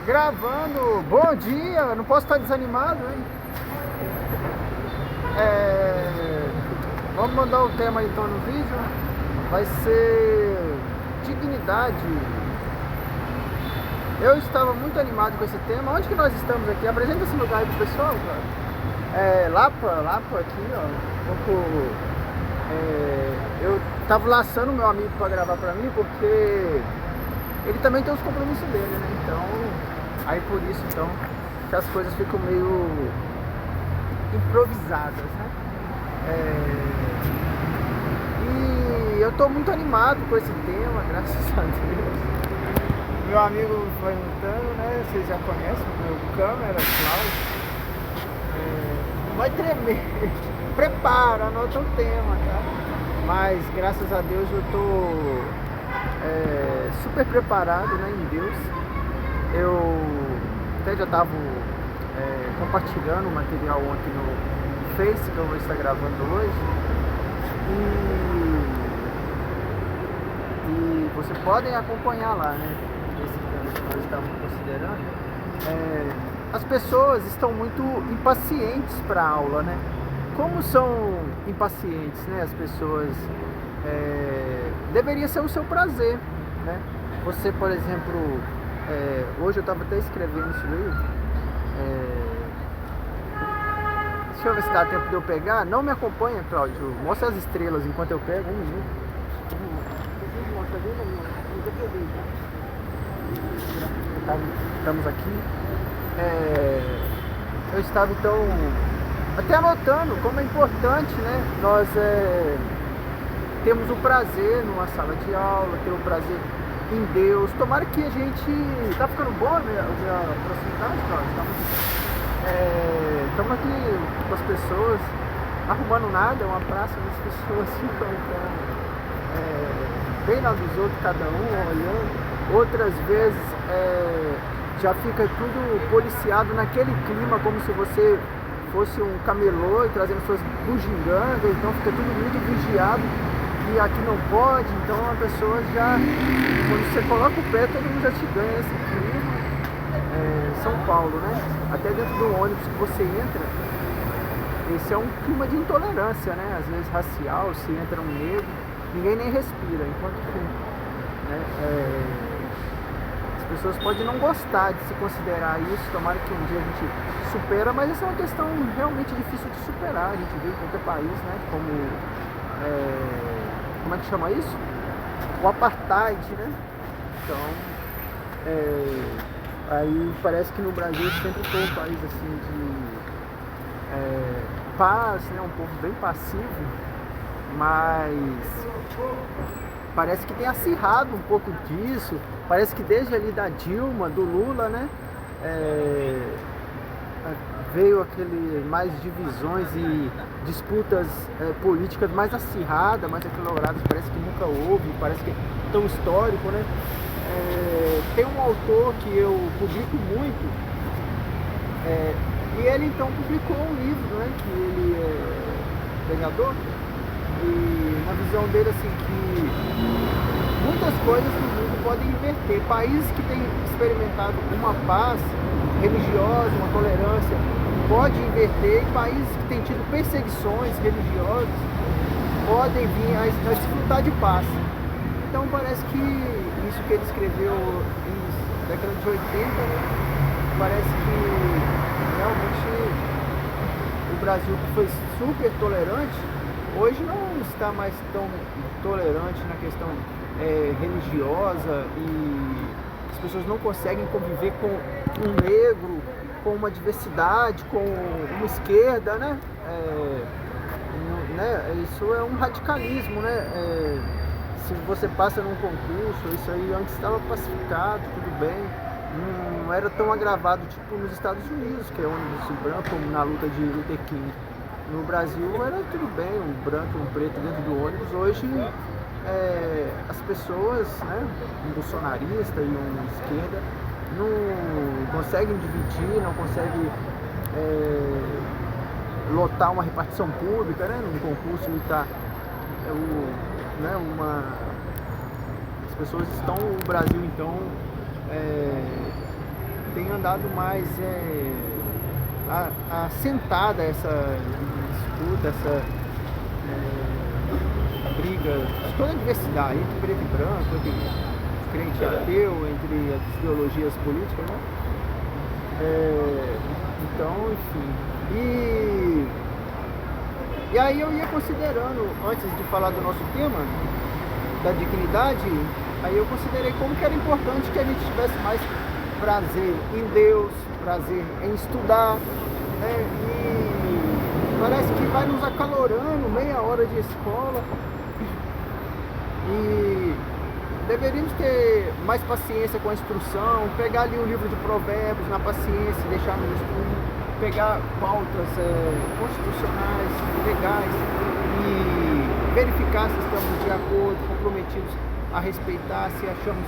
Gravando, bom dia, não posso estar desanimado, hein? Vamos mandar o tema então no vídeo. Vai ser dignidade. Eu estava muito animado com esse tema. Onde que nós estamos aqui? Apresenta esse lugar aí pro pessoal, cara. Lapa aqui, ó. Um pouco. Eu tava laçando meu amigo para gravar para mim, porque ele também tem os compromissos dele, né? Então, aí por isso, então, que as coisas ficam meio improvisadas, né? E eu tô muito animado com esse tema, graças a Deus. Meu amigo perguntando, né? Vocês já conhecem o meu câmera, Cláudio. Vai tremer. Prepara, anota o tema, tá? Mas graças a Deus eu tô super preparado, né, em Deus. Eu até já estava compartilhando o material ontem no Face, que eu vou estar gravando hoje. E vocês podem acompanhar lá, né? Esse tema que nós estamos considerando. As pessoas estão muito impacientes para a aula, né? Como são impacientes, né? As pessoas deveria ser o seu prazer, né? Você, por exemplo, hoje eu estava até escrevendo isso aí. Deixa eu ver se dá tempo de eu pegar. Não me acompanha, Cláudio. Mostra as estrelas enquanto eu pego. 1 minuto. Estamos aqui. Eu estava então até anotando como é importante, né? Nós temos o prazer numa sala de aula, ter o prazer em Deus. Tomara que a gente... Tá ficando boa, né? A proximidade, Cláudio? Estamos aqui com as pessoas, arrumando nada, uma praça, as pessoas ficam bem na dos outros, cada um olhando. Outras vezes já fica tudo policiado naquele clima, como se você fosse um camelô e trazendo suas bugigangas, então fica tudo muito vigiado e aqui não pode. Então a pessoa já, quando você coloca o pé, todo mundo já te ganha esse clima. São Paulo, né? Até dentro do ônibus que você entra, esse é um clima de intolerância, né? Às vezes racial, se entra um negro, ninguém nem respira, enquanto que, né, as pessoas podem não gostar de se considerar isso. Tomara que um dia a gente supera, mas essa é uma questão realmente difícil de superar. A gente vê em qualquer país, né? Como é que chama isso? O apartheid, né? Então, aí parece que no Brasil sempre foi um país assim de paz, né? Um povo bem passivo, mas parece que tem acirrado um pouco disso. Parece que desde ali da Dilma, do Lula, né? Veio aquele mais divisões e disputas políticas mais acirradas, mais acaloradas. Parece que nunca houve, parece que é tão histórico, né? Tem um autor que eu publico muito, e ele então publicou um livro, né, que ele é ganhador, e na visão dele assim, que muitas coisas no mundo podem inverter. Países que têm experimentado uma paz religiosa, uma tolerância, pode inverter, e países que têm tido perseguições religiosas podem vir a desfrutar de paz. Então parece que isso que ele escreveu na década de 80, né, parece que realmente o Brasil, que foi super tolerante, hoje não está mais tão tolerante na questão religiosa, e as pessoas não conseguem conviver com um negro, com uma diversidade, com uma esquerda, né? Isso é um radicalismo, né? Se você passa num concurso, isso aí antes estava pacificado, tudo bem, não era tão agravado tipo nos Estados Unidos, que é ônibus branco, como na luta de Luther King. No Brasil era tudo bem, um branco e um preto dentro do ônibus. Hoje as pessoas, né, um bolsonarista e uma esquerda, não conseguem dividir, não conseguem lotar uma repartição pública, né, num concurso e tá as pessoas estão, o Brasil então tem andado mais assentada essa disputa, essa briga, toda a diversidade entre preto e branco, entre crente e ateu, entre as ideologias políticas, né? Então, enfim. E aí eu ia considerando, antes de falar do nosso tema, da dignidade, aí eu considerei como que era importante que a gente tivesse mais prazer em Deus, prazer em estudar, né? E parece que vai nos acalorando meia hora de escola e deveríamos ter mais paciência com a instrução, pegar ali o livro de provérbios na paciência, deixar no estudo, pegar pautas constitucionais, legais e verificar se estamos de acordo, comprometidos a respeitar, se achamos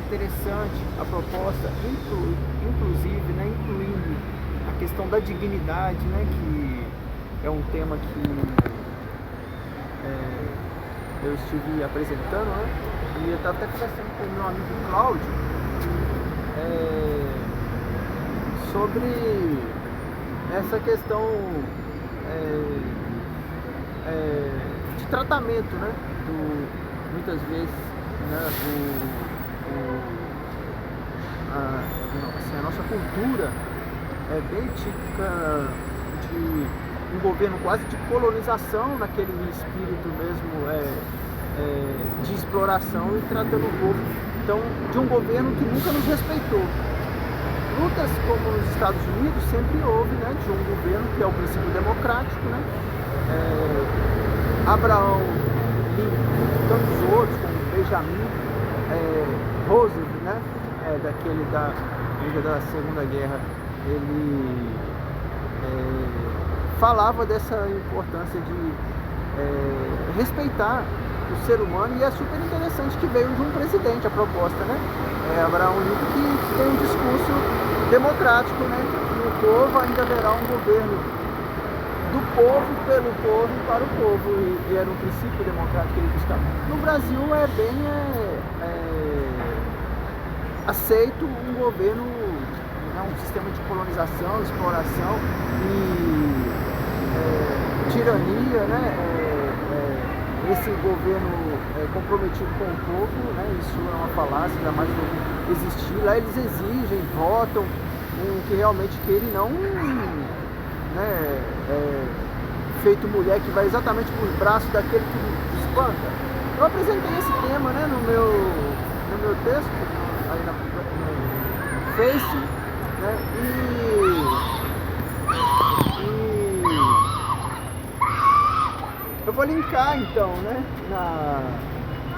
interessante a proposta, inclusive, né, incluindo a questão da dignidade, né, que é um tema que eu estive apresentando, né, e eu estava até conversando com o meu amigo Cláudio sobre essa questão de tratamento, né, muitas vezes, né, a nossa cultura é bem típica de um governo quase de colonização, naquele espírito mesmo de exploração e tratando o povo, então, de um governo que nunca nos respeitou. Lutas como nos Estados Unidos sempre houve, né, de um governo que é o princípio democrático, né? Abraão Lincoln, tantos outros, como Benjamin, Roosevelt, né, daquele da Segunda Guerra, ele falava dessa importância de respeitar o ser humano, e é super interessante que veio de um presidente a proposta, né? Abraão Lincoln, que tem um discurso democrático, né? Que o povo ainda haverá um governo do povo, pelo povo e para o povo, e era um princípio democrático que ele buscava. No Brasil é bem aceito um governo, um sistema de colonização, exploração e tirania, né? Esse governo comprometido com o povo, né? Isso é uma falácia, jamais deve existir. Lá eles exigem, votam o que realmente querem, não, né, feito mulher que vai exatamente para os braços daquele que espanta. Eu apresentei esse tema, né, no meu texto, aí no Face, né, eu vou linkar então, né,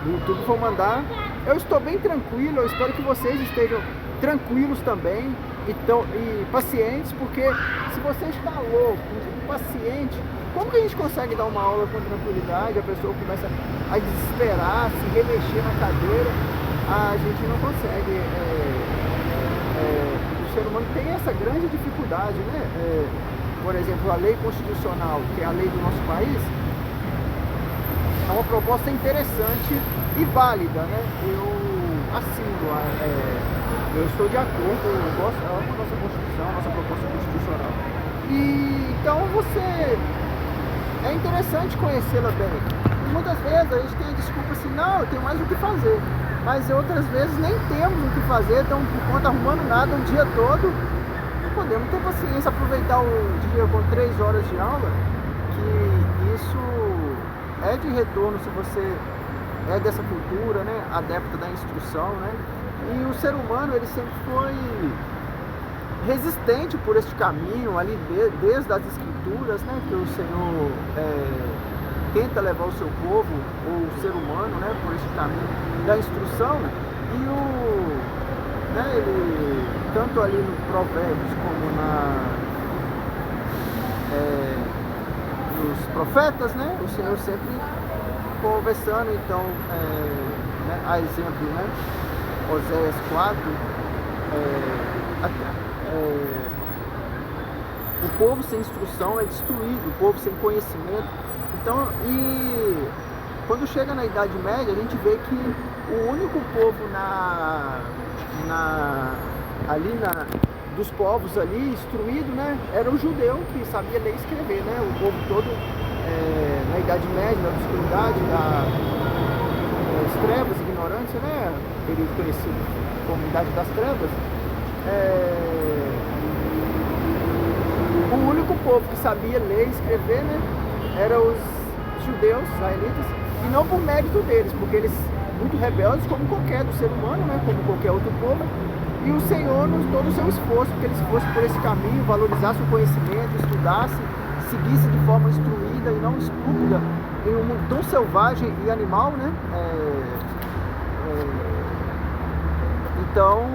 no YouTube, vou mandar. Eu estou bem tranquilo, eu espero que vocês estejam tranquilos também e pacientes, porque se você está louco, impaciente, como que a gente consegue dar uma aula com tranquilidade? A pessoa começa a desesperar, se remexer na cadeira, a gente não consegue. O ser humano tem essa grande dificuldade, né? Por exemplo, a lei constitucional, que é a lei do nosso país, é uma proposta interessante e válida, né? Eu assino, eu estou de acordo, eu gosto da nossa Constituição, nossa proposta constitucional. E então é interessante conhecê-la bem. E muitas vezes a gente tem a desculpa assim, não, eu tenho mais o que fazer. Mas outras vezes nem temos o que fazer, então por conta arrumando nada o dia todo, não podemos ter paciência, aproveitar o dia com 3 horas de aula, que isso é de retorno se você é dessa cultura, né, adepta da instrução, né, e o ser humano, ele sempre foi resistente por este caminho ali, desde as escrituras, né, que o Senhor tenta levar o seu povo, ou o ser humano, né, por este caminho da instrução, e ele, tanto ali no Provérbios como nos profetas, né, o Senhor sempre conversando, então, né, a exemplo, né, Oséias 4, o povo sem instrução é destruído, o povo sem conhecimento. Então, e quando chega na Idade Média, a gente vê que o único povo dos povos ali, instruído, né, era o judeu que sabia ler e escrever, né, o povo todo na Idade Média, na obscuridade, das trevas, ignorância, né, período conhecido como Idade das Trevas, o único povo que sabia ler e escrever, né, eram os judeus, israelitas, e não por mérito deles, porque eles muito rebeldes como qualquer do ser humano, né, como qualquer outro povo, e o Senhor nos todo o seu esforço, que eles fossem por esse caminho, valorizassem o conhecimento, estudassem, seguissem de forma instruída e não estúpida em um mundo tão selvagem e animal, né? Então,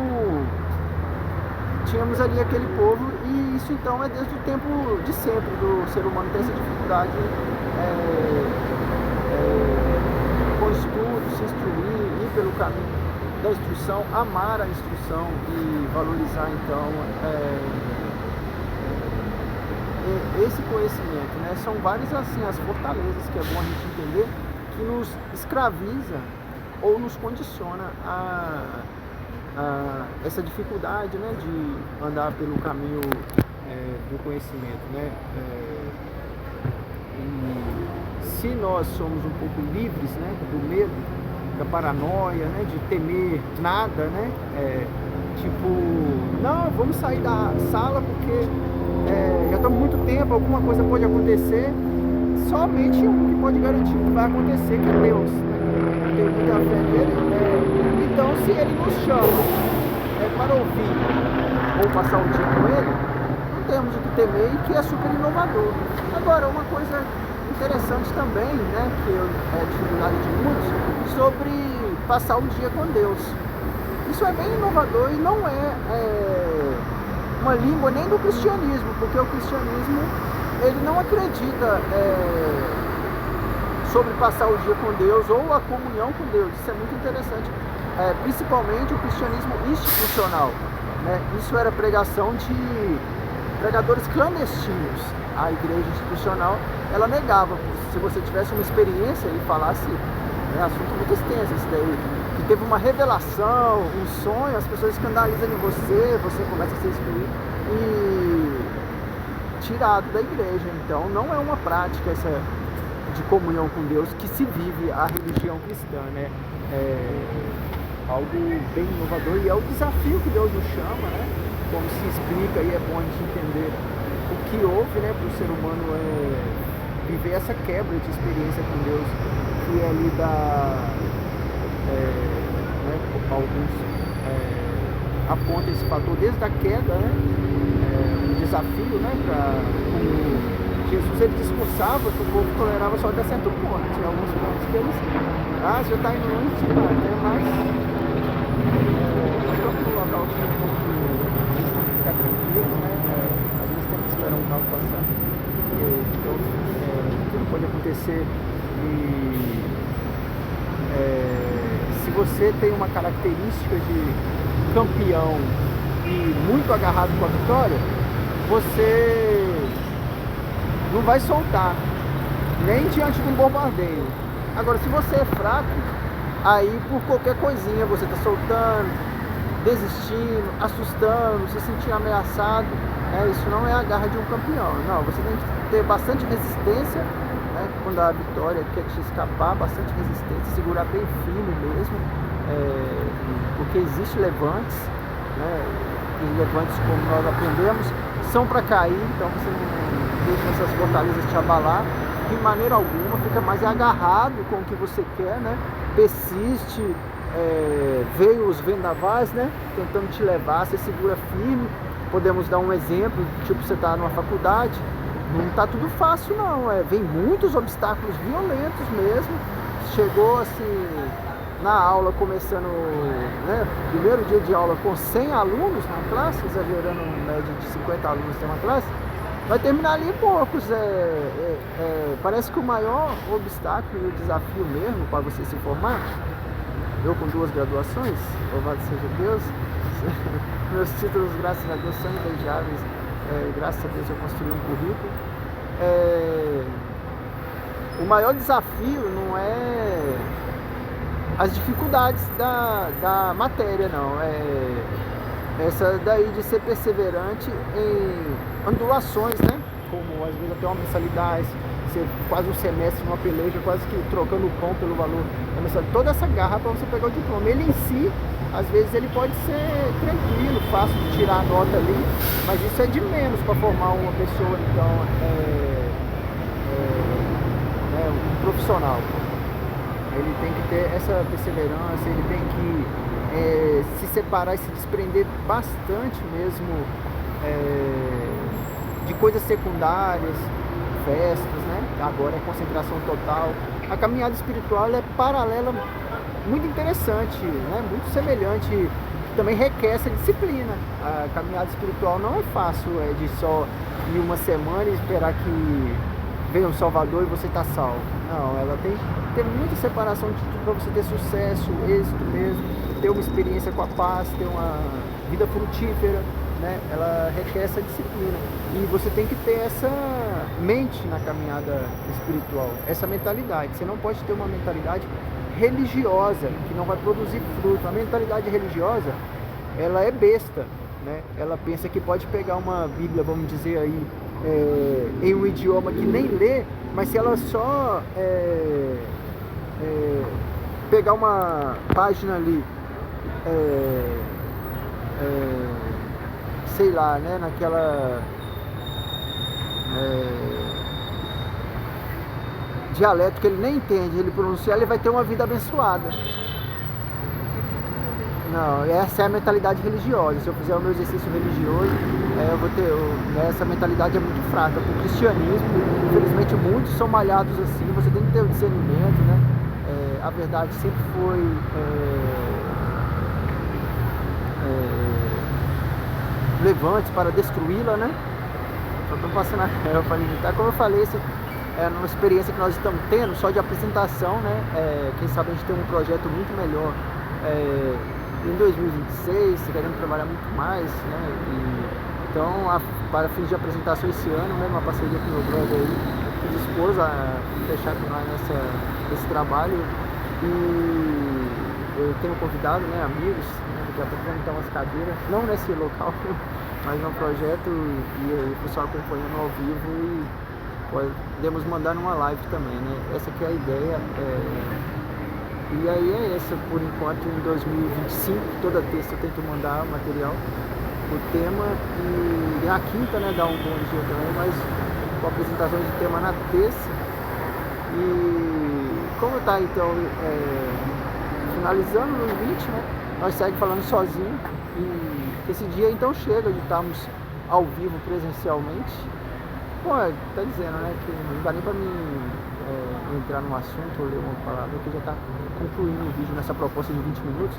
tínhamos ali aquele povo, e isso então é desde o tempo de sempre do ser humano ter essa dificuldade com estudo, se instruir, ir pelo caminho da instrução, amar a instrução e valorizar então esse conhecimento, né? São várias assim as fortalezas que é bom a gente entender, que nos escraviza ou nos condiciona a essa dificuldade, né, de andar pelo caminho do conhecimento, né? E se nós somos um pouco livres, né, do medo, da paranoia, né, de temer nada, né, tipo, não, vamos sair da sala porque já estamos muito tempo, alguma coisa pode acontecer. Somente um que pode garantir o que vai acontecer, que é Deus, né? Eu tenho muita fé nele, então se ele nos chama para ouvir ou passar o dia com ele, não temos o que temer, e que é super inovador. Agora, uma coisa interessante também, né, que é dificuldade de muitos, sobre passar o dia com Deus. Isso é bem inovador e não é uma língua nem do cristianismo, porque o cristianismo ele não acredita sobre passar o dia com Deus ou a comunhão com Deus. Isso é muito interessante, principalmente o cristianismo institucional, né? Isso era pregação de pregadores clandestinos. A igreja institucional, ela negava. Se você tivesse uma experiência e falasse, assunto muito extenso esse daí, que teve uma revelação, um sonho, as pessoas escandalizam em você começa a ser excluído e tirado da igreja. Então não é uma prática essa de comunhão com Deus que se vive a religião cristã, né? Algo bem inovador, e é o desafio que Deus nos chama, né? Como se explica, e é bom a gente entender o que houve, né, para o ser humano viver essa quebra de experiência com Deus, que ali né, alguns apontam esse fator desde a queda, né, um desafio, né, Jesus ele discursava que o povo tolerava só até certo ponto. Tinha alguns pontos que eles, você está indo longe, tem mais, nós estamos num local que um pouco ficar tranquilos, né, às vezes temos que esperar um carro passar, então tudo pode acontecer. E se você tem uma característica de campeão e muito agarrado com a vitória, você não vai soltar, nem diante de um bombardeio. Agora, se você é fraco, aí por qualquer coisinha você está soltando, desistindo, assustando, se sentindo ameaçado, isso não é a garra de um campeão. Não, você tem que ter bastante resistência, né, quando a vitória quer te escapar, bastante resistência, segurar bem firme mesmo, porque existem levantes, né, e levantes, como nós aprendemos, são para cair, então você não deixa essas fortalezas te abalar de maneira alguma, fica mais agarrado com o que você quer, né? Persiste, veio os vendavais, né? Tentando te levar, você segura firme. Podemos dar um exemplo, tipo, você está numa faculdade, não está tudo fácil não, vem muitos obstáculos violentos mesmo. Chegou assim na aula, começando, né, primeiro dia de aula com 100 alunos na classe, exagerando, uma média de 50 alunos tem uma classe, vai terminar ali em poucos. Parece que o maior obstáculo e o desafio mesmo para você se formar, eu com 2 graduações, louvado seja Deus, meus títulos, graças a Deus, são invejáveis, graças a Deus eu construí um currículo. O maior desafio não é as dificuldades da matéria, não, essa daí de ser perseverante em ondulações, né? Como às vezes até uma mensalidade, ser quase um semestre numa peleja, quase que trocando o pão pelo valor da mensalidade. Toda essa garra para você pegar o diploma. Ele em si, às vezes ele pode ser tranquilo, fácil de tirar a nota ali, mas isso é de menos para formar uma pessoa, então, um profissional. Ele tem que ter essa perseverança, ele tem que se separar e se desprender bastante mesmo de coisas secundárias, festas, né? Agora é concentração total. A caminhada espiritual ela é paralela, muito interessante, né? Muito semelhante, que também requer essa disciplina. A caminhada espiritual não é fácil, é de só ir uma semana e esperar que venha um Salvador e você está salvo. Não, ela tem que ter muita separação de tudo para você ter sucesso, êxito mesmo, ter uma experiência com a paz, ter uma vida frutífera, né? Ela requer essa disciplina. E você tem que ter essa mente na caminhada espiritual, essa mentalidade. Você não pode ter uma mentalidade religiosa que não vai produzir fruto. A mentalidade religiosa, ela é besta, né? Ela pensa que pode pegar uma Bíblia, vamos dizer aí, em um idioma que nem lê, mas se ela só pegar uma página ali, sei lá, né, naquela dialeto que ele nem entende, ele pronunciar, ele vai ter uma vida abençoada. Não, essa é a mentalidade religiosa. Se eu fizer o meu exercício religioso, eu vou ter. Essa mentalidade é muito fraca. Para o cristianismo, infelizmente, muitos são malhados assim. Você tem que ter o discernimento, né? A verdade sempre foi levante para destruí-la, né? Só estou passando a régua para limitar. Como eu falei, essa é uma experiência que nós estamos tendo só de apresentação, né? Quem sabe a gente tem um projeto muito melhor. Em 2026, querendo trabalhar muito mais, né? Então, para fins de apresentação esse ano, mesmo uma parceria com o meu brother aí, que dispôs a fechar com nós nesse trabalho. E eu tenho convidado, né, amigos, né, daqui a pouco vamos dar umas cadeiras, não nesse local, mas no projeto, e o pessoal acompanhando ao vivo e podemos mandar numa live também, né? Essa que é a ideia. E aí é essa, por enquanto, em 2025, toda terça eu tento mandar o material, o tema, e a quinta, né, dar um bom dia também, mas com apresentação de tema na terça. E como tá então finalizando nos 20, né, nós seguimos falando sozinho, e esse dia então chega de estarmos ao vivo presencialmente. Bom, tá dizendo, né, que não dá nem pra mim entrar num assunto ou ler uma palavra, que já está concluindo o vídeo nessa proposta de 20 minutos.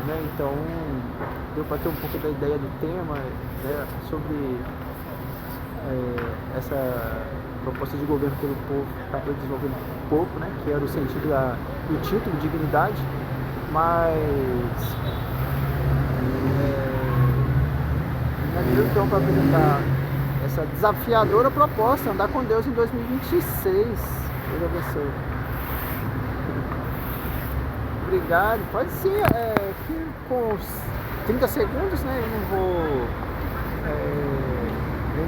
Né, então, deu para ter um pouco da ideia do tema, né, sobre essa proposta de governo pelo povo, para desenvolver um pouco, né, que era o sentido do título, dignidade, mas então para apresentar essa desafiadora proposta, andar com Deus em 2026. Deus abençoe. Obrigado. Pode ser que com uns 30 segundos, né? Eu não vou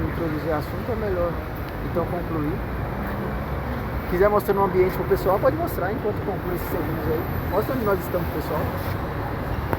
introduzir assunto, é melhor então concluir. Quiser mostrar no ambiente pro pessoal, pode mostrar enquanto conclui esses segundos aí. Mostra onde nós estamos, pessoal.